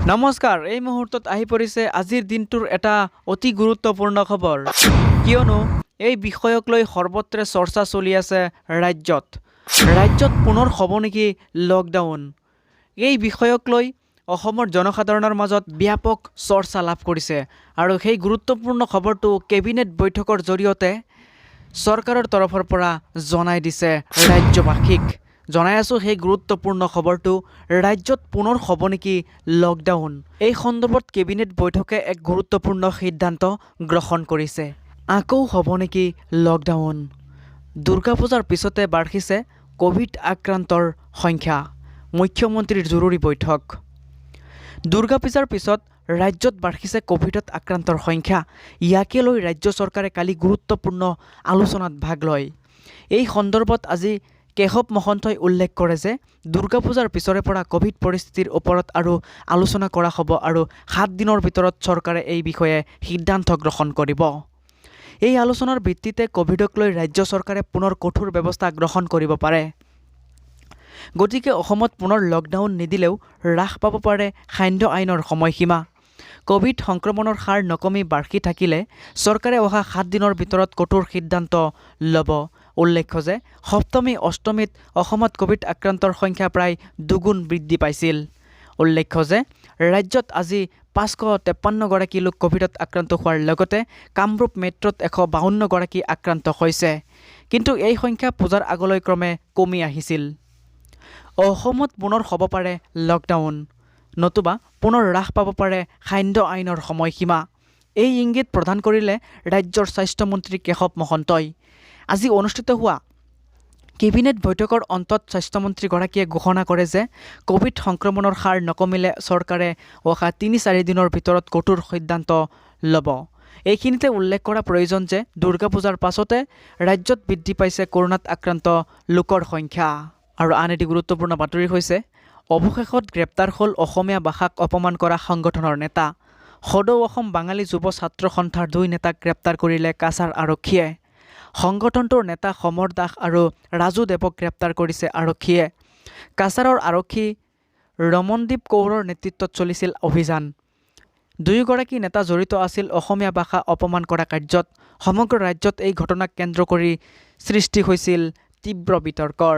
নমস্কাৰ, এই মুহূৰ্তত আহি পৰিছে আজিৰ দিনটোৰ এটা অতি গুৰুত্বপূৰ্ণ খবৰ। কিয়নো এই বিষয়ক লৈ সৰ্বত্ৰে চৰ্চা চলি আছে ৰাজ্যত পুনৰ হ'ব নেকি লকডাউন। এই বিষয়ক লৈ অসমৰ জনসাধাৰণৰ মাজত ব্যাপক চৰ্চা লাভ কৰিছে আৰু সেই গুৰুত্বপূৰ্ণ খবৰটো কেবিনেট বৈঠকৰ জৰিয়তে চৰকাৰৰ তৰফৰ পৰা জনাই দিছে ৰাজ্যবাসীক। জনাই আছো সেই গুৰুত্বপূৰ্ণ খবৰটো, ৰাজ্যত পুনৰ হ'ব নেকি লকডাউন। এই সন্দৰ্ভত কেবিনেট বৈঠকে এক গুৰুত্বপূৰ্ণ সিদ্ধান্ত গ্ৰহণ কৰিছে। আকৌ হ'ব নেকি লকডাউন। দুৰ্গা পূজাৰ পিছতে বাঢ়িছে কোভিড আক্ৰান্তৰ সংখ্যা। মুখ্যমন্ত্ৰীৰ জৰুৰী বৈঠক। দুৰ্গা পূজাৰ পিছত ৰাজ্যত বাঢ়িছে কোভিডত আক্ৰান্তৰ সংখ্যা। ইয়াকে লৈ ৰাজ্য চৰকাৰে কালি গুৰুত্বপূৰ্ণ আলোচনাত ভাগ লয়। এই সন্দৰ্ভত আজি কেশৱ মহন্তই উল্লেখ কৰে যে দুৰ্গা পূজাৰ পিছৰে পৰা কোভিড পৰিস্থিতিৰ ওপৰত আৰু আলোচনা কৰা হ'ব আৰু 7 দিনৰ ভিতৰত চৰকাৰে এই বিষয়ে সিদ্ধান্ত গ্ৰহণ কৰিব। এই আলোচনাৰ ভিত্তিতে কোভিডক লৈ ৰাজ্য চৰকাৰে পুনৰ কঠোৰ ব্যৱস্থা গ্ৰহণ কৰিব পাৰে। গতিকে অসমত পুনৰ লকডাউন নিদিলেও হ্ৰাস পাব পাৰে খাদ্য আইনৰ সময়সীমা। কোভিড সংক্ৰমণৰ হাৰ নকমি বাঢ়ি থাকিলে চৰকাৰে অহা 7 দিনৰ ভিতৰত কঠোৰ সিদ্ধান্ত ল'ব। উল্লেখ্য যে সপ্তমী অষ্টমীত অসমত কোভিড আক্ৰান্তৰ সংখ্যা প্ৰায় দুগুণ বৃদ্ধি পাইছিল। উল্লেখ্য যে ৰাজ্যত আজি 553 গৰাকী লোক কোভিডত আক্ৰান্ত হোৱাৰ লগতে কামৰূপ মেট্ৰত 152 গৰাকী আক্ৰান্ত হৈছে। কিন্তু এই সংখ্যা পূজাৰ আগলৈ ক্ৰমে কমি আহিছিল। অসমত পুনৰ হ'ব পাৰে লকডাউন, নতুবা পুনৰ হ্ৰাস পাব পাৰে খাদ্য আইনৰ সময়সীমা। এই ইংগিত প্ৰদান কৰিলে ৰাজ্যৰ স্বাস্থ্যমন্ত্ৰী কেশৱ মহন্তই। আজি অনুষ্ঠিত হোৱা কেবিনেট বৈঠকৰ অন্তত স্বাস্থ্যমন্ত্ৰীগৰাকীয়ে ঘোষণা কৰে যে কোভিড সংক্ৰমণৰ হাৰ নকমিলে চৰকাৰে অহা 3-4 দিনৰ ভিতৰত কঠোৰ সিদ্ধান্ত ল'ব। এইখিনিতে উল্লেখ কৰা প্ৰয়োজন যে দুৰ্গা পূজাৰ পাছতে ৰাজ্যত বৃদ্ধি পাইছে কৰোণাত আক্ৰান্ত লোকৰ সংখ্যা। আৰু আন এটি গুৰুত্বপূৰ্ণ বাতৰি হৈছে অৱশেষত গ্ৰেপ্তাৰ হ'ল অসমীয়া ভাষাক অপমান কৰা সংগঠনৰ নেতা। সদৌ অসম বাঙালী যুৱ ছাত্ৰ সন্থাৰ 2 নেতাক গ্ৰেপ্তাৰ কৰিলে কাছাৰ আৰক্ষীয়ে। সংগঠনটোৰ নেতা সমৰ দাস আৰু ৰাজু দেৱক গ্ৰেপ্তাৰ কৰিছে আৰক্ষীয়ে। কাছাৰৰ আৰক্ষী ৰমনদীপ কৌৰৰ নেতৃত্বত চলিছিল অভিযান। 2 গৰাকী নেতা জড়িত আছিল অসমীয়া ভাষা অপমান কৰা কাৰ্যত। সমগ্ৰ ৰাজ্যত এই ঘটনাক কেন্দ্ৰ কৰি সৃষ্টি হৈছিল তীব্ৰ বিতৰ্কৰ।